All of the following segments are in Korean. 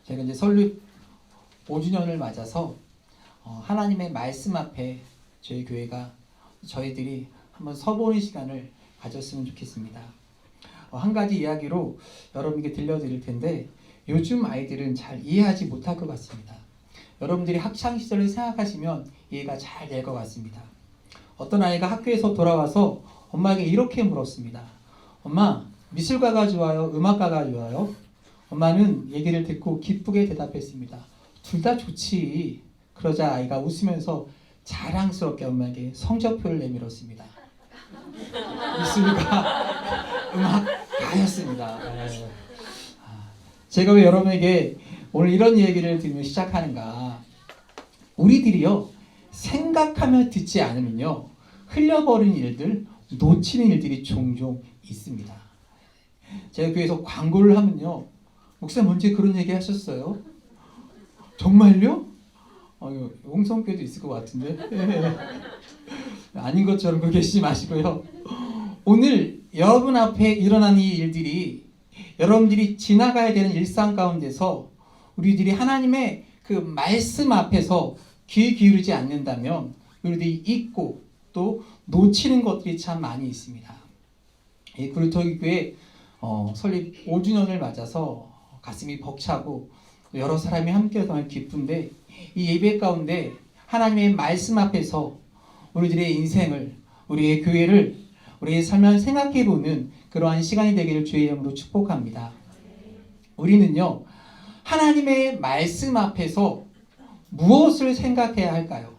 제가 이제 설립 5주년을 맞아서 하나님의 말씀 앞에 저희 교회가 저희들이 한번 서보는 시간을 가졌으면 좋겠습니다. 한 가지 이야기로 여러분께 들려드릴 텐데 요즘 아이들은 잘 이해하지 못할 것 같습니다. 여러분들이 학창시절을 생각하시면 이해가 잘 될 것 같습니다. 어떤 아이가 학교에서 돌아와서 엄마에게 이렇게 물었습니다. 엄마, 미술가가 좋아요? 음악가가 좋아요? 엄마는 얘기를 듣고 기쁘게 대답했습니다. 둘 다 좋지. 그러자 아이가 웃으면서 자랑스럽게 엄마에게 성적표를 내밀었습니다. 미술가, 음악가였습니다. 제가 왜 여러분에게 오늘 이런 얘기를 들으며 시작하는가? 우리들이요, 생각하며 듣지 않으면요, 흘려버리는 일들, 놓치는 일들이 종종 있습니다. 제가 교회에서 광고를 하면요, 목사님 언제 그런 얘기 하셨어요? 정말요? 홍성교회도 있을 것 같은데. 아닌 것처럼 그렇게 계시지 마시고요. 오늘 여러분 앞에 일어나는 이 일들이 여러분들이 지나가야 되는 일상 가운데서 우리들이 하나님의 그 말씀 앞에서 귀 기울이지 않는다면 우리들이 잊고 또 놓치는 것들이 참 많이 있습니다. 이 구리터기 교회 설립 5주년을 맞아서 가슴이 벅차고 여러 사람이 함께 정말 기쁜데 이 예배 가운데 하나님의 말씀 앞에서 우리들의 인생을, 우리의 교회를, 우리의 삶을 생각해보는 그러한 시간이 되기를 주의 이름으로 축복합니다. 우리는요, 하나님의 말씀 앞에서 무엇을 생각해야 할까요?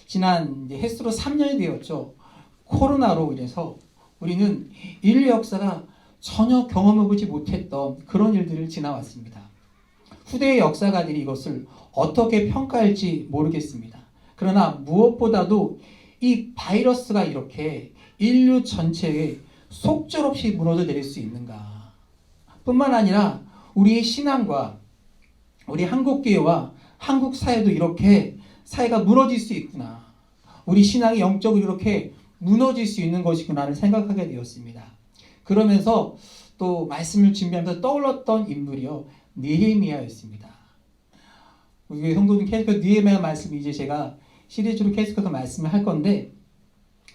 지난 햇수로 3년이 되었죠. 코로나로 인해서 우리는 인류 역사가 전혀 경험해보지 못했던 그런 일들을 지나왔습니다. 후대의 역사가들이 이것을 어떻게 평가할지 모르겠습니다. 그러나 무엇보다도 이 바이러스가 이렇게 인류 전체에 속절없이 무너져 내릴 수 있는가? 뿐만 아니라 우리의 신앙과 우리 한국교회와 한국 사회도 이렇게 사회가 무너질 수 있구나. 우리 신앙이 영적으로 이렇게 무너질 수 있는 것이구나를 생각하게 되었습니다. 그러면서 또 말씀을 준비하면서 떠올랐던 인물이요, 느헤미야였습니다. 우리 성도님 계속해서 느헤미야 말씀이 이제 제가 시리즈로 계속해서 말씀을 할 건데,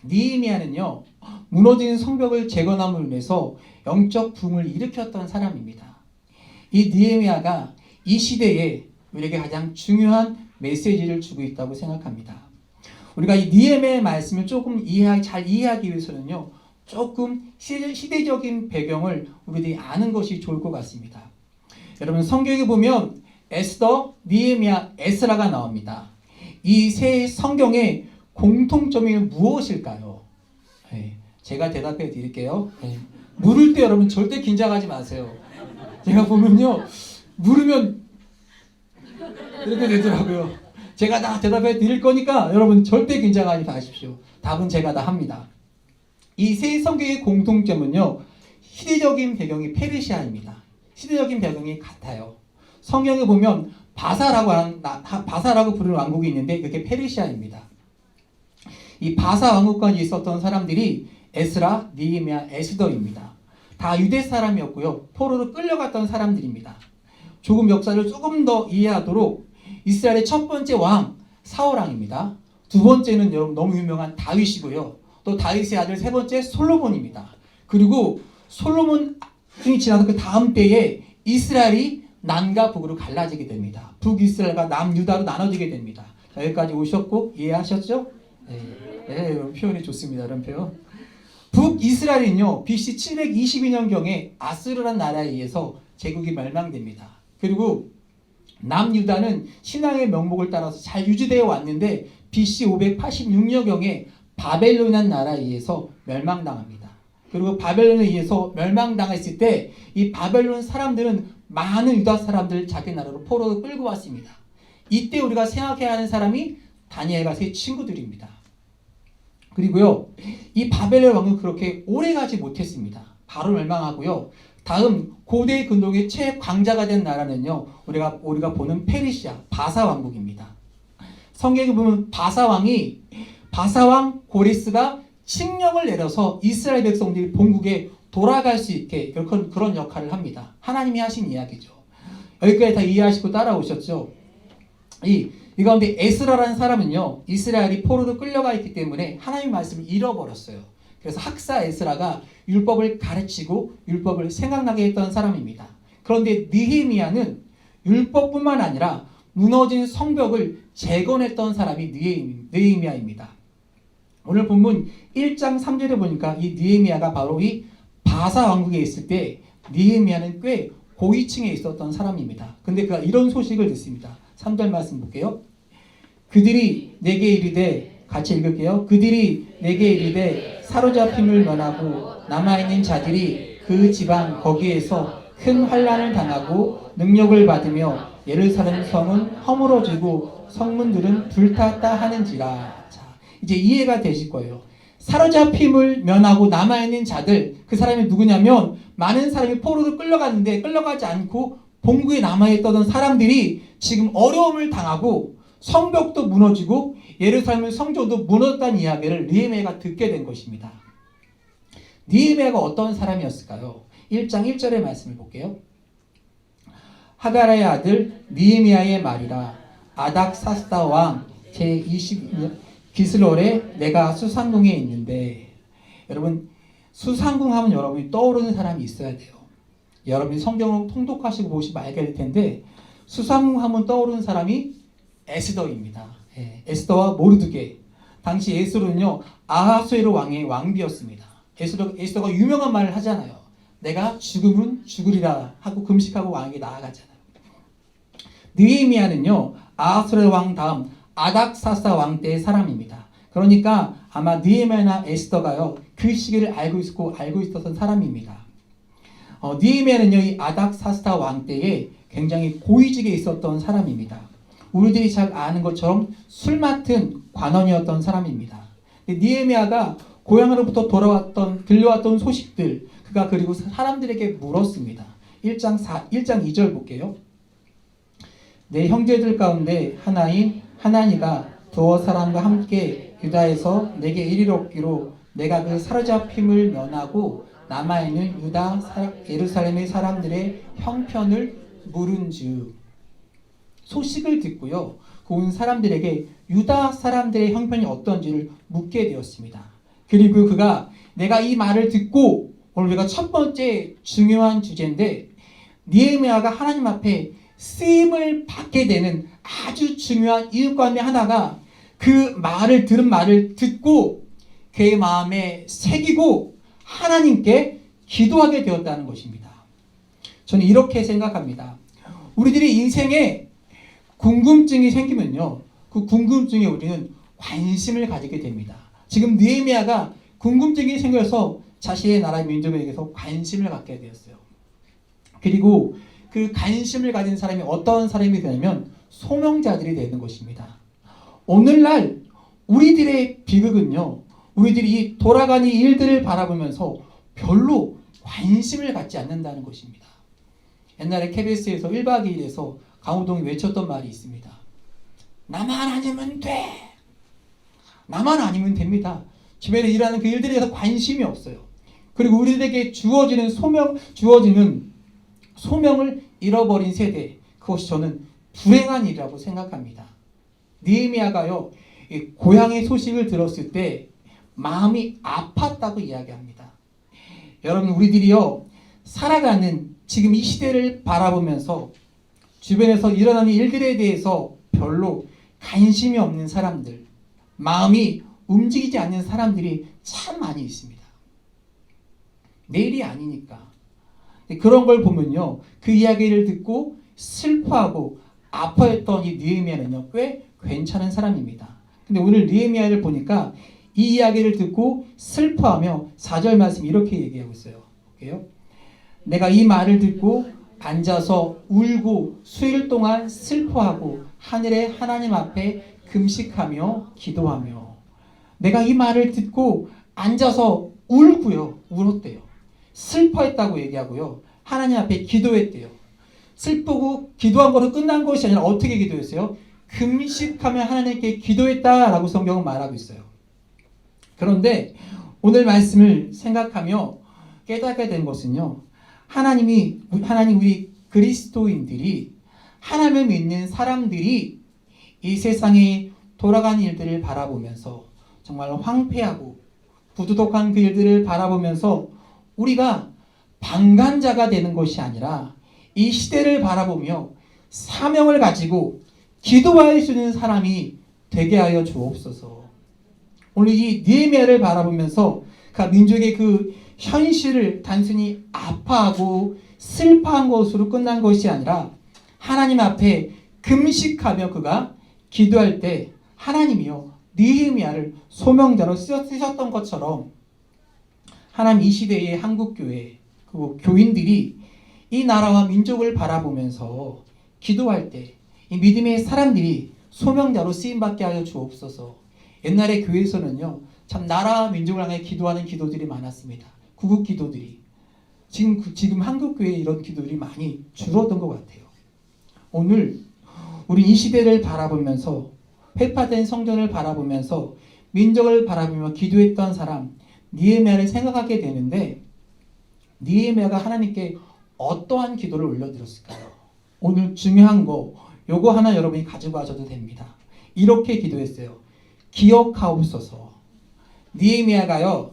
느헤미야는요, 무너진 성벽을 재건함으로 인해서 영적 붐을 일으켰던 사람입니다. 이 느헤미야가 이 시대에 우리에게 가장 중요한 메시지를 주고 있다고 생각합니다. 우리가 이 느헤미야의 말씀을 조금 잘 이해하기 위해서는요, 조금 시대적인 배경을 우리들이 아는 것이 좋을 것 같습니다. 여러분 성경에 보면 에스더, 느헤미야, 에스라가 나옵니다. 이 세 성경의 공통점이 무엇일까요? 제가 대답해 드릴게요. 물을 때 여러분 절대 긴장하지 마세요. 제가 보면요, 물으면 이렇게 되더라고요. 제가 다 대답해 드릴 거니까 여러분 절대 긴장하지 마십시오. 답은 제가 다 합니다. 이 세 성경의 공통점은요, 시대적인 배경이 페르시아입니다. 시대적인 배경이 같아요. 성경에 보면 바사라고 부르는 왕국이 있는데 그게 페르시아입니다. 이 바사 왕국까지 있었던 사람들이 에스라, 느헤미야, 에스더입니다. 다 유대 사람이었고요, 포로로 끌려갔던 사람들입니다. 조금 역사를 조금 더 이해하도록 이스라엘의 첫 번째 왕 사울왕입니다. 두 번째는 여러분 너무 유명한 다윗이고요. 또 다윗의 아들 세 번째 솔로몬입니다. 그리고 솔로몬이 지나서 그 다음 때에 이스라엘이 남과 북으로 갈라지게 됩니다. 북이스라엘과 남유다로 나눠지게 됩니다. 자, 여기까지 오셨고 이해하셨죠? 네, 표현이 좋습니다. 이런 표현. 북이스라엘은요, BC 722년경에 아수르라는 나라에 의해서 제국이 멸망됩니다. 그리고 남유다는 신앙의 명목을 따라서 잘 유지되어 왔는데 BC 586년경에 바벨론이라는 나라에 의해서 멸망당합니다. 그리고 바벨론에 의해서 멸망당했을 때 이 바벨론 사람들은 많은 유다 사람들을 자기 나라로 포로로 끌고 왔습니다. 이때 우리가 생각해야 하는 사람이 다니엘과 세 친구들입니다. 그리고요, 이 바벨론 왕은 그렇게 오래 가지 못했습니다. 바로 멸망하고요. 다음 고대 근동의 최강자가 된 나라는요, 우리가 보는 페르시아 바사 왕국입니다. 성경에 보면 바사왕 고레스가 칙령을 내려서 이스라엘 백성들이 본국에 돌아갈 수 있게 그런 역할을 합니다. 하나님이 하신 이야기죠. 여기까지 다 이해하시고 따라오셨죠? 이 가운데 에스라라는 사람은요, 이스라엘이 포로로 끌려가 있기 때문에 하나님의 말씀을 잃어버렸어요. 그래서 학사 에스라가 율법을 가르치고 율법을 생각나게 했던 사람입니다. 그런데 느헤미야는 율법뿐만 아니라 무너진 성벽을 재건했던 사람이 느헤미야입니다. 오늘 본문 1장 3절에 보니까 이 느헤미야가 바로 이 바사 왕국에 있을 때 느헤미야는 꽤 고위층에 있었던 사람입니다. 근데 그가 이런 소식을 듣습니다. 3절 말씀 볼게요. 그들이 내게 이르되, 같이 읽을게요. 그들이 내게 이르되 사로잡힘을 면하고 남아있는 자들이 그 지방 거기에서 큰 환난을 당하고 능력을 받으며 예루살렘 성은 허물어지고 성문들은 불탔다 하는지라. 자, 이제 이해가 되실 거예요. 사로잡힘을 면하고 남아있는 자들, 그 사람이 누구냐면 많은 사람이 포로로 끌려갔는데 끌려가지 않고 본국에 남아있던 사람들이 지금 어려움을 당하고 성벽도 무너지고 예루살렘 성전도 무너졌다는 이야기를 느헤미야가 듣게 된 것입니다. 느헤미야가 어떤 사람이었을까요? 1장 1절의 말씀을 볼게요. 하가라의 아들 느헤미야의 말이라. 아닥사스다 왕 제22년 기슬롤에 내가 수상궁에 있는데. 여러분, 수상궁 하면 여러분이 떠오르는 사람이 있어야 돼요. 여러분이 성경을 통독하시고 보시면 알게 될 텐데, 수상궁 하면 떠오르는 사람이 에스더입니다. 에스더와 모르드게. 당시 에스더는요, 아하수에로 왕의 왕비였습니다. 에스더가 유명한 말을 하잖아요. 내가 죽으면 죽으리라 하고 금식하고 왕에게 나아가잖아요. 느헤미야는요, 아하수에로 왕 다음 아닥사스다 왕 때의 사람입니다. 그러니까 아마 느헤미야나 에스더가요, 그 시기를 알고 있었던 사람입니다. 느헤미야는요, 이 아닥사스다 왕 때에 굉장히 고위직에 있었던 사람입니다. 우리들이 잘 아는 것처럼 술 맡은 관원이었던 사람입니다. 느헤미야가 고향으로부터 들려왔던 소식들, 그가 그리고 사람들에게 물었습니다. 1장 2절 볼게요. 내 형제들 가운데 하나인 하나니가 두어 사람과 함께 유다에서 내게 이르렀기로 내가 그 사로잡힘을 면하고 남아있는 예루살렘의 사람들의 형편을 물은즉. 소식을 듣고요, 그 온 사람들에게 유다 사람들의 형편이 어떤지를 묻게 되었습니다. 그리고 그가, 내가 이 말을 듣고, 오늘 우리가 첫 번째 중요한 주제인데, 느헤미야가 하나님 앞에 쓰임을 받게 되는 아주 중요한 이유 가운데 하나가 그 들은 말을 듣고 그의 마음에 새기고 하나님께 기도하게 되었다는 것입니다. 저는 이렇게 생각합니다. 우리들이 인생에 궁금증이 생기면요, 그 궁금증에 우리는 관심을 가지게 됩니다. 지금 느헤미야가 궁금증이 생겨서 자신의 나라 민족에 대해서 관심을 갖게 되었어요. 그리고 그 관심을 가진 사람이 어떤 사람이 되냐면 소명자들이 되는 것입니다. 오늘날 우리들의 비극은요, 우리들이 이 돌아가는 일들을 바라보면서 별로 관심을 갖지 않는다는 것입니다. 옛날에 KBS에서 1박 2일에서 강호동이 외쳤던 말이 있습니다. 나만 아니면 돼. 나만 아니면 됩니다. 주변에 일하는 그 일들에 대해서 관심이 없어요. 그리고 우리들에게 주어지는 소명을 잃어버린 세대, 그것이 저는 불행한 일이라고 생각합니다. 느헤미야가요, 고향의 소식을 들었을 때 마음이 아팠다고 이야기합니다. 여러분, 우리들이요, 살아가는 지금 이 시대를 바라보면서 주변에서 일어나는 일들에 대해서 별로 관심이 없는 사람들, 마음이 움직이지 않는 사람들이 참 많이 있습니다. 내일이 아니니까. 그런 걸 보면요, 그 이야기를 듣고 슬퍼하고 아파했던 이 느헤미야는요, 꽤 괜찮은 사람입니다. 근데 오늘 느헤미야를 보니까 이 이야기를 듣고 슬퍼하며 4절 말씀 이렇게 얘기하고 있어요. 볼게요. 내가 이 말을 듣고 앉아서 울고 수일 동안 슬퍼하고 하늘의 하나님 앞에 금식하며 기도하며. 내가 이 말을 듣고 앉아서 울었대요. 슬퍼했다고 얘기하고요, 하나님 앞에 기도했대요. 슬프고 기도한 거로 끝난 것이 아니라 어떻게 기도했어요? 금식하며 하나님께 기도했다라고 성경은 말하고 있어요. 그런데 오늘 말씀을 생각하며 깨닫게 된 것은요, 하나님 우리 그리스도인들이 하나님을 믿는 사람들이 이 세상에 돌아가는 일들을 바라보면서 정말 황폐하고 부도덕한 그 일들을 바라보면서 우리가 방관자가 되는 것이 아니라 이 시대를 바라보며 사명을 가지고 기도할 수 있는 사람이 되게 하여 주옵소서. 오늘 이 느헤미야를 바라보면서 그 민족의 그 현실을 단순히 아파하고 슬퍼한 것으로 끝난 것이 아니라 하나님 앞에 금식하며 그가 기도할 때 하나님이요 느헤미야를 소명자로 쓰셨던 것처럼 하나님 이 시대의 한국교회 그리고 교인들이 이 나라와 민족을 바라보면서 기도할 때 이 믿음의 사람들이 소명자로 쓰임받게 하여 주옵소서. 옛날에 교회에서는요 참 나라와 민족을 향해 기도하는 기도들이 많았습니다. 구국 기도들이. 지금 한국교회에 이런 기도들이 많이 줄어든 것 같아요. 오늘 우리 이 시대를 바라보면서 회파된 성전을 바라보면서 민족을 바라보며 기도했던 사람 느헤미야를 생각하게 되는데 느헤미야가 하나님께 어떠한 기도를 올려드렸을까요? 오늘 중요한 거 요거 하나 여러분이 가지고 가셔도 됩니다. 이렇게 기도했어요. 기억하옵소서. 느헤미야가요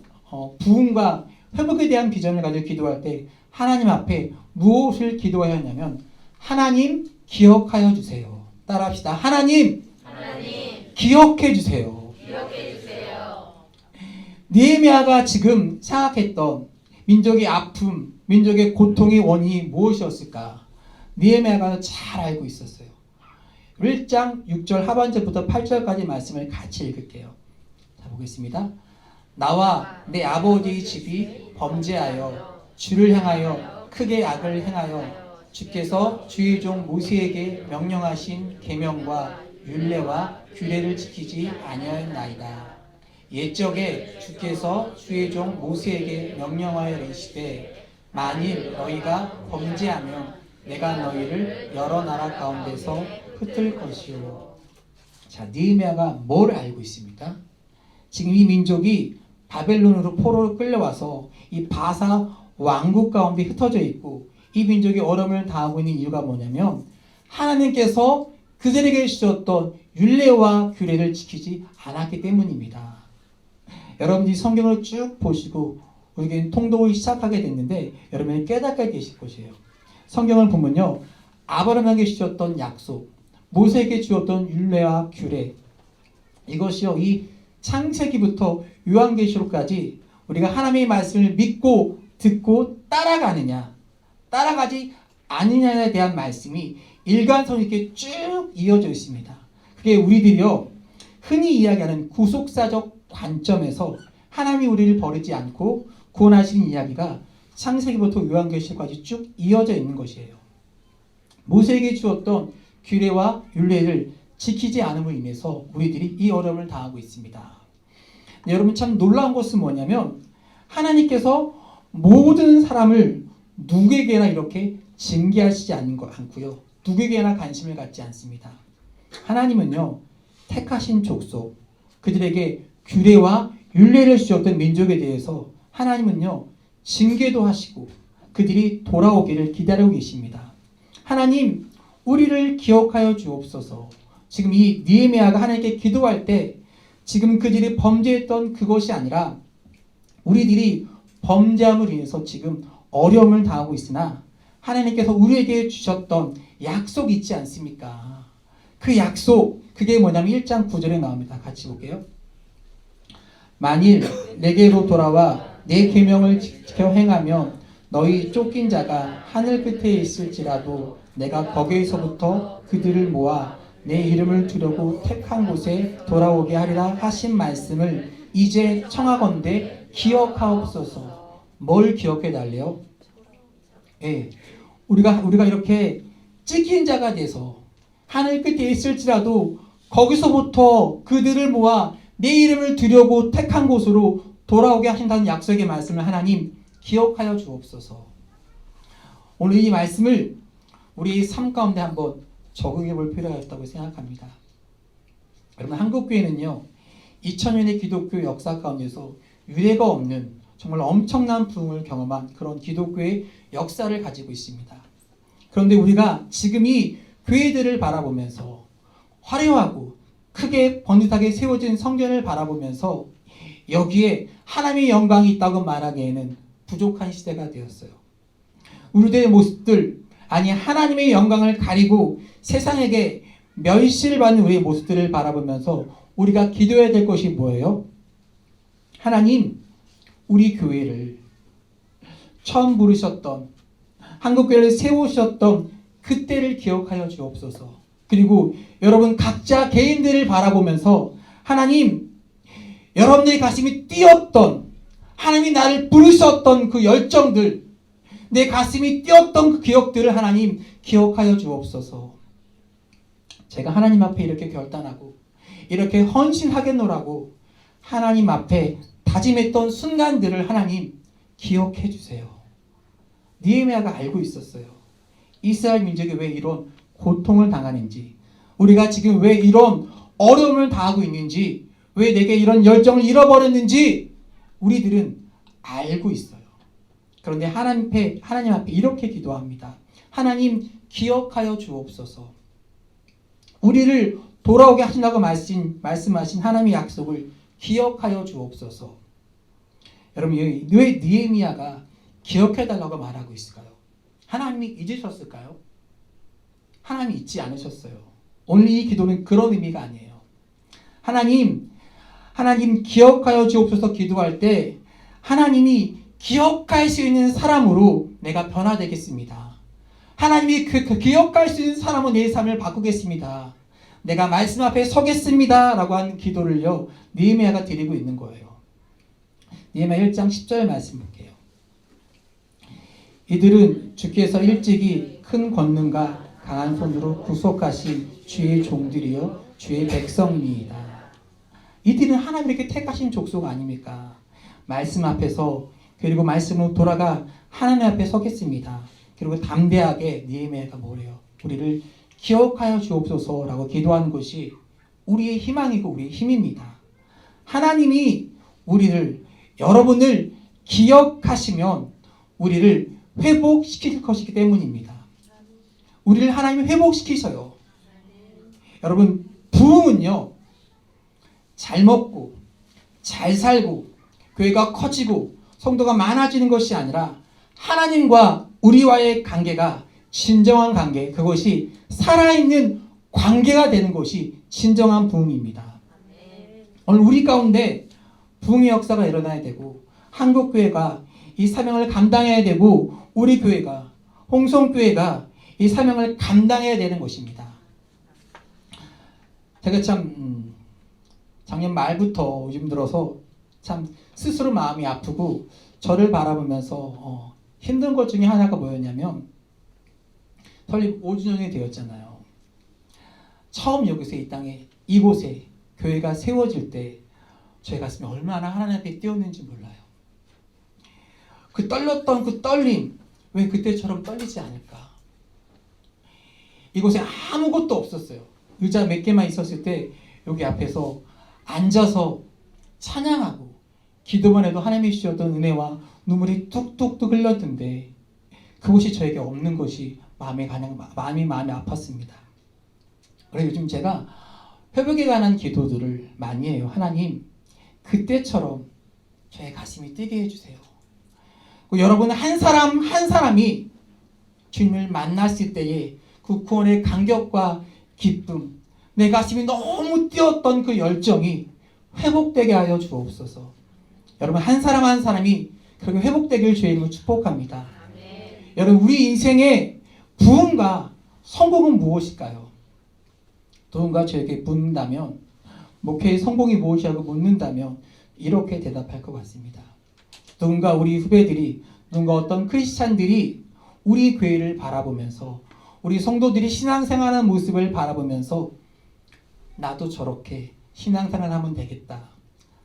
부흥과 회복에 대한 비전을 가지고 기도할 때 하나님 앞에 무엇을 기도하였냐면 하나님 기억하여 주세요. 따라합시다. 하나님 기억해 주세요. 느헤미야가 지금 생각했던 민족의 아픔, 민족의 고통의 원인이 무엇이었을까? 느헤미야가 잘 알고 있었어요. 1장 6절 하반절부터 8절까지 말씀을 같이 읽을게요. 자, 보겠습니다. 나와 내 아버지의 집이 범죄하여 주를 향하여 크게 악을 행하여 주께서 주의 종 모세에게 명령하신 계명과 율례와 규례를 지키지 아니하였나이다. 옛적에 주께서 주의 종 모세에게 명령하여 이르시되 만일 너희가 범죄하면 내가 너희를 여러 나라 가운데서 흩을 것이요. 자, 느헤미야가 뭘 알고 있습니까? 지금 이 민족이 바벨론으로 포로로 끌려와서 이 바사 왕국 가운데 흩어져 있고 이 민족이 어려움을 당하고 있는 이유가 뭐냐면 하나님께서 그들에게 주셨던 율례와 규례를 지키지 않았기 때문입니다. 여러분들이 성경을 쭉 보시고 우리에게 통독을 시작하게 됐는데 여러분이 깨닫게 되실 것이에요. 성경을 보면요 아브라함에게 주셨던 약속, 모세에게 주었던 율례와 규례 이것이요 이 창세기부터 요한계시록까지 우리가 하나님의 말씀을 믿고 듣고 따라가느냐 따라가지 않느냐에 대한 말씀이 일관성 있게 쭉 이어져 있습니다. 그게 우리들이요 흔히 이야기하는 구속사적 관점에서 하나님이 우리를 버리지 않고 구원하시는 이야기가 창세기부터 요한계시록까지 쭉 이어져 있는 것이에요. 모세에게 주었던 규례와 율례를 지키지 않음으로 인해서 우리들이 이 어려움을 당하고 있습니다. 여러분 참 놀라운 것은 뭐냐면 하나님께서 모든 사람을 누구에게나 이렇게 징계하시지 않고요. 누구에게나 관심을 갖지 않습니다. 하나님은요 택하신 족속 그들에게 규례와 율례를 주었던 민족에 대해서 하나님은요 징계도 하시고 그들이 돌아오기를 기다리고 계십니다. 하나님 우리를 기억하여 주옵소서. 지금 이 느헤미야가 하나님께 기도할 때 지금 그들이 범죄했던 그것이 아니라 우리들이 범죄함으로 인해서 지금 어려움을 당하고 있으나 하나님께서 우리에게 주셨던 약속이 있지 않습니까? 그 약속 그게 뭐냐면 1장 9절에 나옵니다. 같이 볼게요. 만일 내게로 돌아와 내 계명을 지켜 행하며 너희 쫓긴 자가 하늘 끝에 있을지라도 내가 거기에서부터 그들을 모아 내 이름을 두려고 택한 곳에 돌아오게 하리라 하신 말씀을 이제 청하건대 기억하옵소서. 뭘 기억해 달래요? 예, 우리가 이렇게 찍힌 자가 돼서 하늘 끝에 있을지라도 거기서부터 그들을 모아 내 이름을 두려고 택한 곳으로 돌아오게 하신다는 약속의 말씀을 하나님 기억하여 주옵소서. 오늘 이 말씀을 우리 삶 가운데 한번 적응해 볼 필요가 있다고 생각합니다. 여러분 한국교회는요 2000년의 기독교 역사 가운데서 유례가 없는 정말 엄청난 부흥을 경험한 그런 기독교의 역사를 가지고 있습니다. 그런데 우리가 지금 이 교회들을 바라보면서 화려하고 크게 번듯하게 세워진 성전을 바라보면서 여기에 하나님의 영광이 있다고 말하기에는 부족한 시대가 되었어요. 우리들의 모습들, 아니 하나님의 영광을 가리고 세상에게 멸시를 받는 우리의 모습들을 바라보면서 우리가 기도해야 될 것이 뭐예요? 하나님, 우리 교회를 처음 부르셨던, 한국교회를 세우셨던 그때를 기억하여 주옵소서. 그리고 여러분 각자 개인들을 바라보면서 하나님, 여러분의 가슴이 뛰었던, 하나님이 나를 부르셨던 그 열정들, 내 가슴이 뛰었던 그 기억들을 하나님 기억하여 주옵소서. 제가 하나님 앞에 이렇게 결단하고 이렇게 헌신하겠노라고 하나님 앞에 다짐했던 순간들을 하나님 기억해 주세요. 느헤미야가 알고 있었어요. 이스라엘 민족이 왜 이런 고통을 당하는지, 우리가 지금 왜 이런 어려움을 당하고 있는지, 왜 내게 이런 열정을 잃어버렸는지 우리들은 알고 있어요. 그런데 하나님 앞에 이렇게 기도합니다. 하나님 기억하여 주옵소서. 우리를 돌아오게 하신다고 말씀하신 하나님의 약속을 기억하여 주옵소서. 여러분, 왜 느헤미야가 기억해달라고 말하고 있을까요? 하나님이 잊으셨을까요? 하나님이 잊지 않으셨어요. 오늘 이 기도는 그런 의미가 아니에요. 하나님 기억하여 주옵소서 기도할 때 하나님이 기억할 수 있는 사람으로 내가 변화되겠습니다. 하나님이 그 기억할 수 있는 사람으로 내 삶을 바꾸겠습니다. 내가 말씀 앞에 서겠습니다. 라고 하는 기도를요, 느헤미야가 드리고 있는 거예요. 느헤미야 1장 10절 말씀 볼게요. 이들은 주께서 일찍이 큰 권능과 강한 손으로 구속하신 주의 종들이요 주의 백성이니이다. 이들은 하나님께 택하신 족속 아닙니까? 말씀 앞에서, 그리고 말씀으로 돌아가 하나님 앞에 서겠습니다. 그리고 담대하게 느헤미야가 뭐래요? 우리를 기억하여 주옵소서라고 기도하는 것이 우리의 희망이고 우리의 힘입니다. 하나님이 여러분을 기억하시면 우리를 회복시킬 것이기 때문입니다. 우리를 하나님이 회복시키셔요. 여러분, 부흥은요, 잘 먹고 잘 살고 교회가 커지고 성도가 많아지는 것이 아니라 하나님과 우리와의 관계가 진정한 관계, 그것이 살아있는 관계가 되는 것이 진정한 부흥입니다. 오늘 우리 가운데 부흥의 역사가 일어나야 되고, 한국교회가 이 사명을 감당해야 되고, 우리 교회가, 홍성교회가 이 사명을 감당해야 되는 것입니다. 제가 참 작년 말부터 요즘 들어서 참 스스로 마음이 아프고 저를 바라보면서 힘든 것 중에 하나가 뭐였냐면, 설립 5주년이 되었잖아요. 처음 여기서 이 땅에 이곳에 교회가 세워질 때 제 가슴이 얼마나 하나님 앞에 뛰었는지 몰라요. 그 떨렸던 그 떨림, 왜 그때처럼 떨리지 않을까? 이곳에 아무것도 없었어요. 의자 몇 개만 있었을 때 여기 앞에서 앉아서 찬양하고 기도만 해도 하나님이 주셨던 은혜와 눈물이 뚝뚝뚝 흘렀는데, 그것이 저에게 없는 것이 마음이 아팠습니다. 그래서 요즘 제가 회복에 관한 기도들을 많이 해요. 하나님, 그때처럼 저의 가슴이 뛰게 해주세요. 여러분 한 사람이 주님을 만났을 때에 그 구원의 감격과 기쁨, 내 가슴이 너무 뛰었던 그 열정이 회복되게 하여 주옵소서. 여러분 한 사람이 그렇게 회복되길 주의 이름으로 축복합니다. 여러분, 우리 인생의 부흥과 성공은 무엇일까요? 누군가 저에게 묻는다면, 목회의 성공이 무엇이라고 묻는다면 이렇게 대답할 것 같습니다. 누군가 우리 후배들이, 누군가 어떤 크리스찬들이 우리 교회를 바라보면서, 우리 성도들이 신앙생활하는 모습을 바라보면서 나도 저렇게 신앙생활하면 되겠다,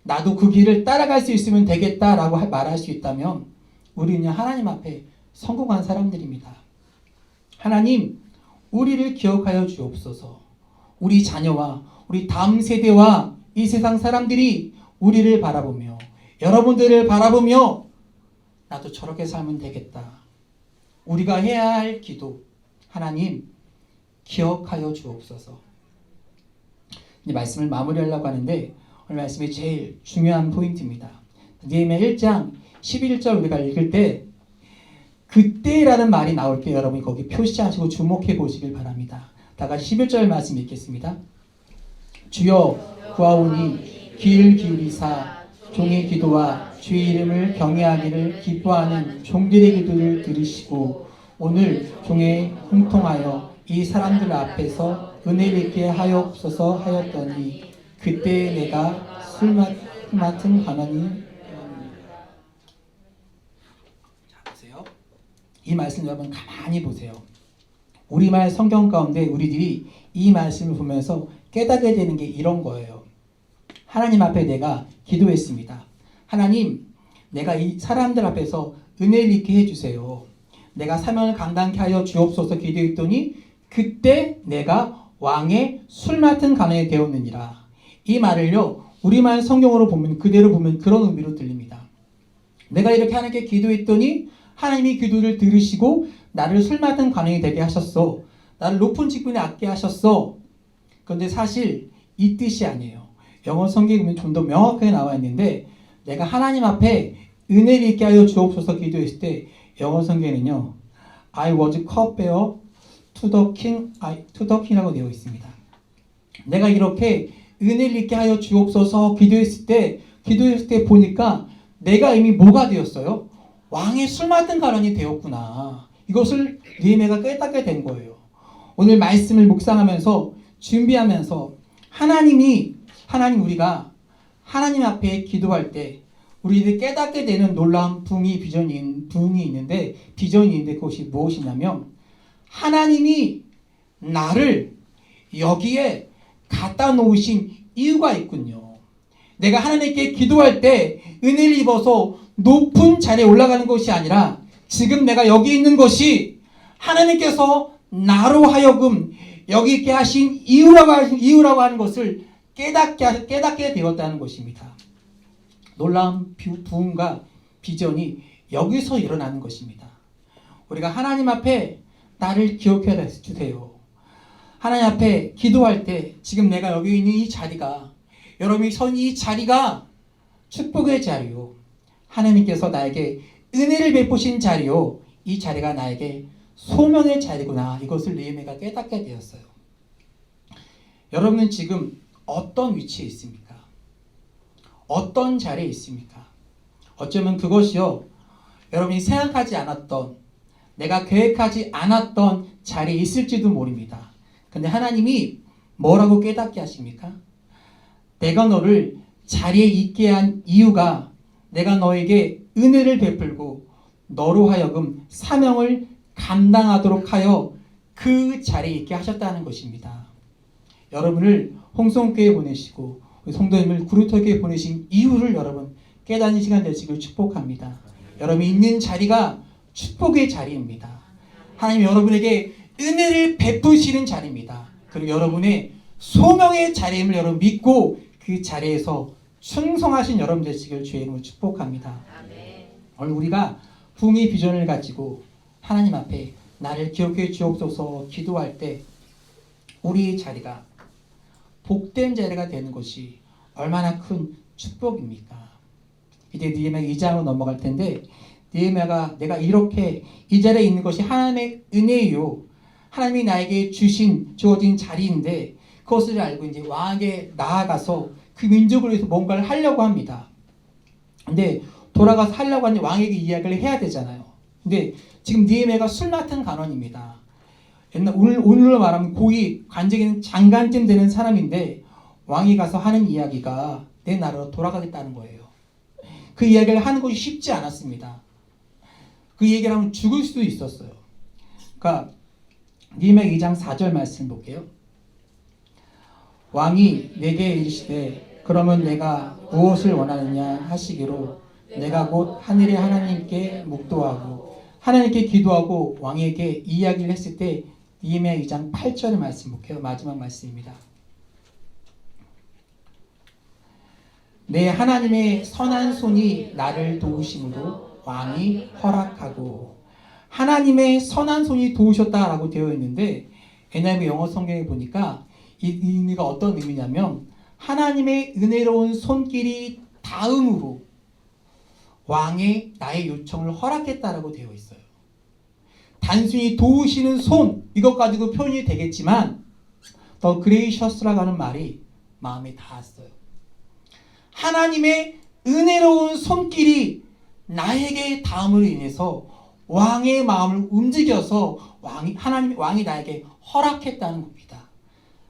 나도 그 길을 따라갈 수 있으면 되겠다라고 말할 수 있다면 우리는 하나님 앞에 성공한 사람들입니다. 하나님, 우리를 기억하여 주옵소서. 우리 자녀와 우리 다음 세대와 이 세상 사람들이 우리를 바라보며, 여러분들을 바라보며 나도 저렇게 살면 되겠다. 우리가 해야 할 기도, 하나님 기억하여 주옵소서. 이 말씀을 마무리하려고 하는데 오늘 말씀이 제일 중요한 포인트입니다. 느헤미야 1장 11절 우리가 읽을 때 그때라는 말이 나올 때 여러분이 거기 표시하시고 주목해 보시길 바랍니다. 다 같이 11절 말씀 읽겠습니다. 주여 구하오니 귀를 기울이사 종의 기도와 주의 이름을 경외하기를 기뻐하는 종들의 기도를 들으시고 오늘 종에 형통하여 이 사람들 앞에서 은혜를 입게 하옵소서 하였더니 그때 내가 술 맡은 가난이 자 보세요. 이 말씀 여러분 가만히 보세요. 우리말 성경 가운데 우리들이 이 말씀을 보면서 깨닫게 되는 게 이런 거예요. 하나님 앞에 내가 기도했습니다. 하나님, 내가 이 사람들 앞에서 은혜를 입게 해주세요. 내가 사명을 감당케 하여 주옵소서 기도했더니 그때 내가 왕의 술 맡은 가난이 되었느니라. 이 말을요, 우리말 성경으로 보면 그대로 보면 그런 의미로 들립니다. 내가 이렇게 하나님께 기도했더니 하나님이 기도를 들으시고 나를 술 맡은 가난이 되게 하셨어. 나를 높은 직분에 앉게 하셨어. 그런데 사실 이 뜻이 아니에요. 영어 성경에 보면 좀 더 명확하게 나와 있는데 내가 하나님 앞에 은혜를 입게 하여 주옵소서 기도했을 때 영어 성경에는요, I was cupbearer to the king이라고 되어 있습니다. 내가 이렇게 은혜를 입게 하여 주옵소서 기도했을 때 보니까 내가 이미 뭐가 되었어요? 왕의 술 맡은 가난이 되었구나. 이것을 느헤미야가 깨닫게 된 거예요. 오늘 말씀을 묵상하면서 준비하면서 하나님 우리가 하나님 앞에 기도할 때 우리들이 깨닫게 되는 놀라운 비전이 있는데 그것이 무엇이냐면 하나님이 나를 여기에 갖다 놓으신 이유가 있군요. 내가 하나님께 기도할 때 은혜를 입어서 높은 자리에 올라가는 것이 아니라 지금 내가 여기 있는 것이 하나님께서 나로 하여금 여기 있게 하신 이유라고 하는 것을 깨닫게 되었다는 것입니다. 놀라운 부흥과 비전이 여기서 일어나는 것입니다. 우리가 하나님 앞에 나를 기억해 주세요. 하나님 앞에 기도할 때 지금 내가 여기 있는 이 자리가 여러분이 선 이 자리가 축복의 자리요. 하나님께서 나에게 은혜를 베푸신 자리요. 이 자리가 나에게 소명의 자리구나. 이것을 느헤미야가 깨닫게 되었어요. 여러분은 지금 어떤 위치에 있습니까? 어떤 자리에 있습니까? 어쩌면 그것이요, 여러분이 생각하지 않았던, 내가 계획하지 않았던 자리에 있을지도 모릅니다. 근데 하나님이 뭐라고 깨닫게 하십니까? 내가 너를 자리에 있게 한 이유가 내가 너에게 은혜를 베풀고 너로 하여금 사명을 감당하도록 하여 그 자리에 있게 하셨다는 것입니다. 여러분을 홍성교회에 보내시고 성도님을 구루터교회에 보내신 이유를 여러분 깨닫는 시간 되시길 축복합니다. 여러분이 있는 자리가 축복의 자리입니다. 하나님 여러분에게 은혜를 베푸시는 자리입니다. 그리고 여러분의 소명의 자리임을 여러분 믿고 그 자리에서 충성하신 여러분 되시길 주의 이름으로 축복합니다. 오늘 우리가 부흥의 비전을 가지고 하나님 앞에 나를 기억해 주옵소서 기도할 때 우리의 자리가 복된 자리가 되는 것이 얼마나 큰 축복입니까? 이제 느헤미야 2장으로 넘어갈 텐데 느헤미야가 내가 이렇게 이 자리에 있는 것이 하나님의 은혜요. 하나님이 나에게 주어진 자리인데 그것을 알고 이제 왕에게 나아가서 그 민족을 위해서 뭔가를 하려고 합니다. 근데 돌아가서 하려고 하는데 왕에게 이야기를 해야 되잖아요. 근데 지금 느헤미야가 술 맡은 간원입니다. 오늘로 말하면 고위 관직에는 장관쯤 되는 사람인데 왕이 가서 하는 이야기가 내 나라로 돌아가겠다는 거예요. 그 이야기를 하는 것이 쉽지 않았습니다. 그 얘기를 하면 죽을 수도 있었어요. 그러니까 느헤미야 2장 4절 말씀 볼게요. 왕이 내게 이르시되 그러면 내가 무엇을 원하느냐 하시기로 내가 곧 하늘의 하나님께 묵도하고 하나님께 기도하고 왕에게 이야기를 했을 때 느헤미야 2장 8절의 말씀 볼게요. 마지막 말씀입니다. 내 하나님의 선한 손이 나를 도우심으로 왕이 허락하고 하나님의 선한 손이 도우셨다라고 되어 있는데 NIV 영어 성경에 보니까 이 의미가 어떤 의미냐면 하나님의 은혜로운 손길이 닿음으로 왕의 나의 요청을 허락했다라고 되어 있어요. 단순히 도우시는 손 이것 가지고 표현이 되겠지만 더 그레이셔스라고 하는 말이 마음에 닿았어요. 하나님의 은혜로운 손길이 나에게 닿음으로 인해서 왕의 마음을 움직여서 왕이 나에게 허락했다는 겁니다.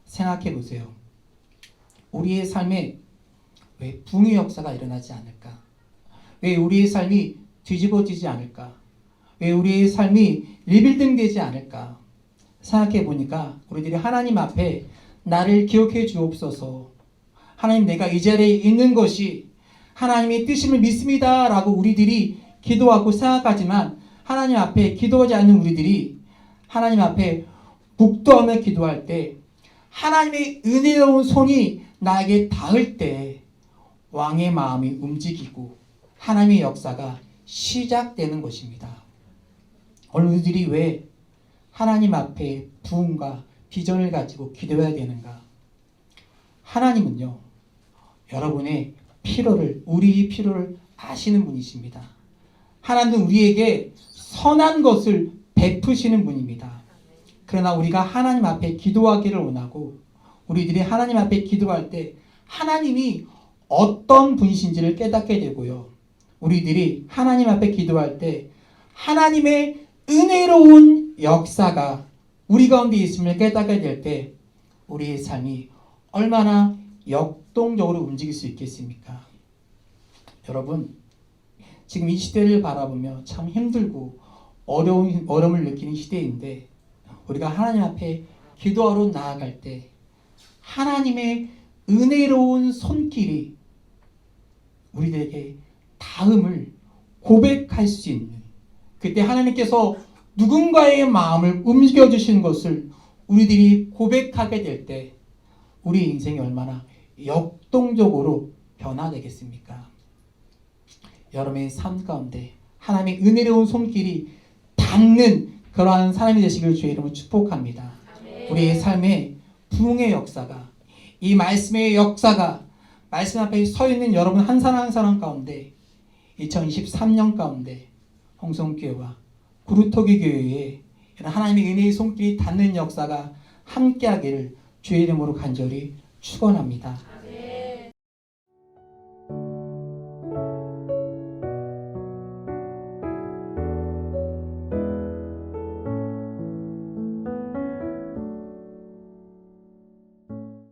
생각해 보세요. 우리의 삶에 왜 붕의 역사가 일어나지 않을까? 왜 우리의 삶이 뒤집어지지 않을까? 왜 우리의 삶이 리빌딩 되지 않을까? 생각해 보니까 우리들이 하나님 앞에 나를 기억해 주옵소서. 하나님 내가 이 자리에 있는 것이 하나님의 뜻임을 믿습니다 라고 우리들이 기도하고 생각하지만 하나님 앞에 기도하지 않는 우리들이 하나님 앞에 묵도하며 기도할 때 하나님의 은혜로운 손이 나에게 닿을 때 왕의 마음이 움직이고 하나님의 역사가 시작되는 것입니다. 오늘 우리들이 왜 하나님 앞에 부흥과 비전을 가지고 기도해야 되는가? 하나님은요, 여러분의 우리의 필요를 아시는 분이십니다. 하나님은 우리에게 선한 것을 베푸시는 분입니다. 그러나 우리가 하나님 앞에 기도하기를 원하고 우리들이 하나님 앞에 기도할 때 하나님이 어떤 분이신지를 깨닫게 되고요. 우리들이 하나님 앞에 기도할 때 하나님의 은혜로운 역사가 우리 가운데 있음을 깨닫게 될 때 우리의 삶이 얼마나 역동적으로 움직일 수 있겠습니까? 여러분, 지금 이 시대를 바라보며 참 힘들고 어려움을 느끼는 시대인데 우리가 하나님 앞에 기도하러 나아갈 때 하나님의 은혜로운 손길이 우리들에게 닿음을 고백할 수 있는 그때 하나님께서 누군가의 마음을 움직여 주시는 것을 우리들이 고백하게 될 때 우리 인생이 얼마나 역동적으로 변화되겠습니까? 여러분의 삶 가운데 하나님의 은혜로운 손길이 닿는 그러한 사람이 되시길 주의 이름으로 축복합니다. 우리의 삶에 부흥의 역사가 이 말씀의 역사가 말씀 앞에 서 있는 여러분 한 사람 한 사람 가운데 2023년 가운데 홍성교회와 구루토기 교회에 하나님의 은혜의 손길이 닿는 역사가 함께하기를 주의 이름으로 간절히 축원합니다.